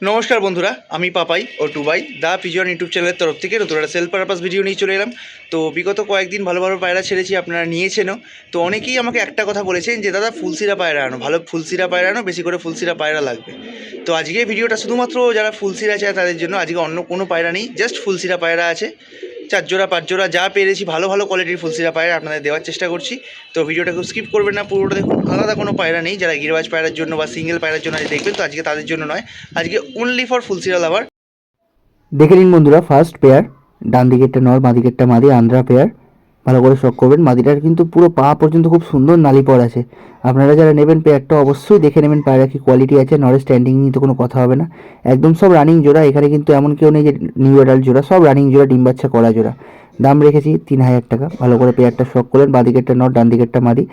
নমস্কার বন্ধুরা, আমি পাপাই ও টুবাই দা পিজন ইউটিউব চ্যানেলের তরফ থেকে নতুন একটা সেল পারপাস ভিডিও নিয়ে চলে এলাম। তো বিগত কয়েকদিন ভালো ভালো পায়রা ছেড়েছি, আপনারা নিয়েছেনও। তো অনেকেই আমাকে একটা কথা বলেছেন যে দাদা ফুলসিরা পায়রা আনো, ভালো ফুলসিরা পায়রা আনো, বেশি করে ফুলসিরা পায়রা লাগবে। তো আজকে ভিডিওটা শুধুমাত্র যারা ফুলসিরা চায় তাদের জন্য। আজকে অন্য কোনো পায়রা নেই, জাস্ট ফুলসিরা পায়রা আছে। 4 জোড়া 5 জোড়া যা পেরেছি ভালো ভালো কোয়ালিটির ফুলসিরা পায়রা আপনাদের দেওয়ার চেষ্টা করছি। তো ভিডিওটা খুব স্কিপ করবেন না, পুরোটা দেখুন। আলাদা কোনো পায়রা নেই, যারা গিরবাজ পায়রার জন্য বা সিঙ্গেল পায়রার জন্য আজ দেখবেন, তো আজকে তাদের জন্য নয়, আজকে অনলি ফর ফুলসিরা লাভার। দেখে নিন বন্ধুরা, ফার্স্ট পেয়ার, ডান দিকেরটা নর, বাঁ দিকেরটা মাদি, আন্ধ্রা পেয়ার। ভালো করে শখ করবেন। মাদিটার কিন্তু পুরো পা পর্যন্ত খুব সুন্দর নালি পড় আছে। আপনারা যারা নেবেন পেয়ারটা অবশ্যই দেখে নেবেন পায়রা কি কোয়ালিটি আছে। নরের স্ট্যান্ডিং নিয়ে তো কোনো কথা হবে না, একদম সব রানিং জোড়া। এখানে কিন্তু এমন কেউ নেই যে নিউ অ্যাডাল্ট জোড়া, সব রানিং জোড়া, ডিম বাচ্চা করা জোড়া। দাম রেখেছি 3000 টাকা। ভালো করে পেয়ারটা শখ করলেন। বাঁ দিকেরটা নর, ডান দিকেরটা মাদি।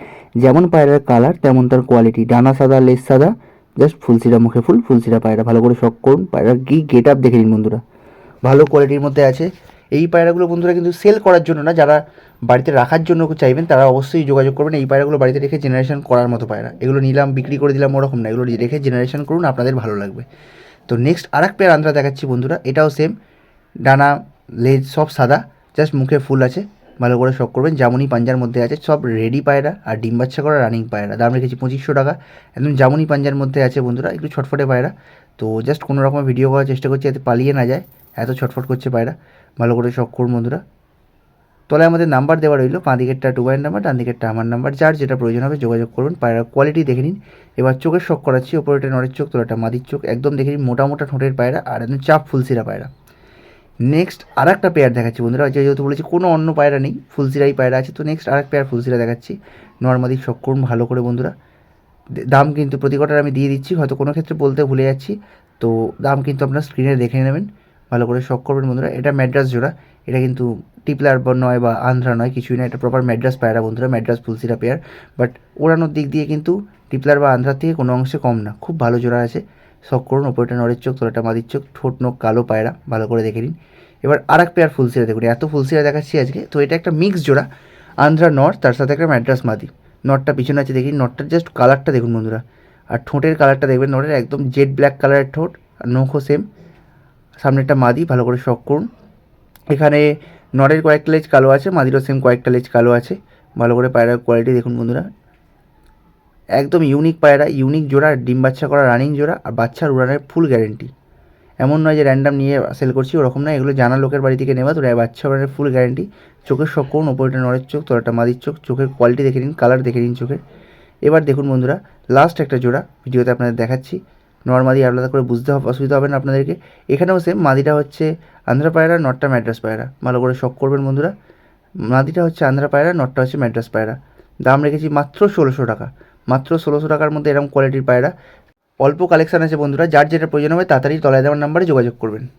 যেমন পায়রার কালার তেমন তার কোয়ালিটি, ডানা সাদা, লেজ সাদা, জাস্ট ফুলসিরা মুখে ফুল, ফুলসিরা পায়রা। ভালো করে শখ করুন। পায়রার কি গেট আপ দেখে নিন বন্ধুরা, ভালো কোয়ালিটির মধ্যে আছে। এই পায়রাগুলো বন্ধুরা কিন্তু সেল করার জন্য না, যারা বাড়িতে রাখার জন্য চাইবেন তারা অবশ্যই যোগাযোগ করবেন। এই পায়রাগুলো বাড়িতে রেখে জেনারেশন করার মতো পায়রা। এগুলো নিলাম বিক্রি করে দিলাম ওরকম না, এগুলো রেখে জেনারেশন করুন, আপনাদের ভালো লাগবে। তো নেক্সট আরেক পেয়ার আন্ধ্রা দেখাচ্ছি বন্ধুরা। এটাও সেম, ডানা লেজ সব সাদা, জাস্ট মুখে ফুল আছে। ভালো করে শখ করবেন। জামুনি পাঞ্জার মধ্যে আছে, সব রেডি পায়রা আর ডিম বাচ্চা করা রানিং পায়রা। দাম রেখেছি 2500 টাকা। একদম জামুনি পাঞ্জার মধ্যে আছে বন্ধুরা, একটু ছটফটে পায়রা। তো জাস্ট কোনো রকমের ভিডিও করার চেষ্টা করছি যাতে পালিয়ে না যায়, এত ছটফট করছে পায়রা। ভালো করে শখ করুন বন্ধুরা। তলায় আমাদের নাম্বার দেওয়া রইলো, বাঁ দিকেরটা টুবাইয়ের নাম্বার, ডান দিকেরটা আমার নাম্বার। যার যেটা প্রয়োজন হবে যোগাযোগ করবেন। পায়রার কোয়ালিটি দেখে নিন। এবার চোখের শখ করাচ্ছি। ওপরেটা নরের চোখ, তোলাটা মাদির চোখ, একদম দেখে নিন মোটা মোটা ঠোঁটের পায়রা আর একদম চাপ ফুলসিরা পায়রা। নেক্সট আর একটা পেয়ার দেখাচ্ছি বন্ধুরা। যেহেতু বলেছি কোনো অন্য পায়রা নেই, ফুলসিরাই পায়রা আছে, তো নেক্সট আর এক পেয়ার ফুলসিরা দেখাচ্ছি। নর্মাদি শখ করুন ভালো করে বন্ধুরা। দাম কিন্তু প্রতি কটার আমি দিয়ে দিচ্ছি, হয়তো কোনো ক্ষেত্রে বলতে ভুলে যাচ্ছি, তো দাম কিন্তু আপনার স্ক্রিনে দেখে নেবেন। ভালো করে শখ করবেন বন্ধুরা। এটা ম্যাড্রাস জোড়া, এটা কিন্তু টিপলার নয় বা আন্ধ্রা নয়, কিছুই না, এটা প্রপার ম্যাড্রাস পায়রা বন্ধুরা, ম্যাড্রাস ফুলসিরা পেয়ার। বাট ওড়ানোর দিক দিয়ে কিন্তু টিপলার বা আন্ধ্রার থেকে কোনো অংশে কম না, খুব ভালো জোড়া আছে। শখ করুন। ওপরটা নরের চোখ, তোলাটা মাদির চোখ, ঠোঁট নোখ কালো পায়রা। ভালো করে দেখে নিন। এবার আর এক পেয়ার ফুলসিরা দেখুন, এত ফুলসিরা দেখাচ্ছি আজকে। তো এটা একটা মিক্স জোড়া, আন্ধ্রা নর, তার সাথে একটা ম্যাড্রাস মাদি। নটটা পিছনে আছে দেখি, নটটার জাস্ট কালারটা দেখুন বন্ধুরা, আর ঠোঁটের কালারটা দেখবেন। নটের একদম জেড ব্ল্যাক কালারের ঠোঁট, আর নখও সেম। সামনেরটা মাদি। ভালো করে শখ করুন। এখানে নটের কয়েকটা লেজ কালো আছে, মাদিরও সেম কয়েকটা লেজ কালো আছে। ভালো করে পায়রার কোয়ালিটি দেখুন বন্ধুরা, একদম ইউনিক পায়রা, ইউনিক জোড়া, ডিম বাচ্চা করা রানিং জোড়া, আর বাচ্চার উড়ানের ফুল গ্যারেন্টি। এমন নয় যে র্যান্ডাম নিয়ে সেল করছি, ওরকম না, এগুলো জানা লোকের বাড়ি থেকে নেওয়া, তো বাচ্চা উড়ানের ফুল গ্যারেন্টি। চোখের শখ করুন। ওপরটা নরের চোখ, তোলাটা মাদির চোখ, চোখের কোয়ালিটি দেখে নিন, কালার দেখে নিন চোখের। এবার দেখুন বন্ধুরা, লাস্ট একটা জোড়া ভিডিওতে আপনাদের দেখাচ্ছি। নর্মাদি আলাদা করে বুঝতে অসুবিধা হবে না আপনাদেরকে। এখানেও সেম, মাদিটা হচ্ছে আন্ধ্রা পায়রা, নটটা ম্যাড্রাস পায়রা। ভালো করে শখ করবেন বন্ধুরা। মাদিটা হচ্ছে আন্ধ্রা পায়রা, নটটা হচ্ছে ম্যাড্রাস পায়রা। দাম রেখেছি মাত্র 1600 টাকা। মাত্র 1600 টাকার মধ্যে এরকম কোয়ালিটির পায়রা। অল্প কালেকশান আছে বন্ধুরা, যার যেটা প্রয়োজন হবে তাড়াতাড়ি তলায় দেওয়ার নাম্বারে যোগাযোগ করবেন।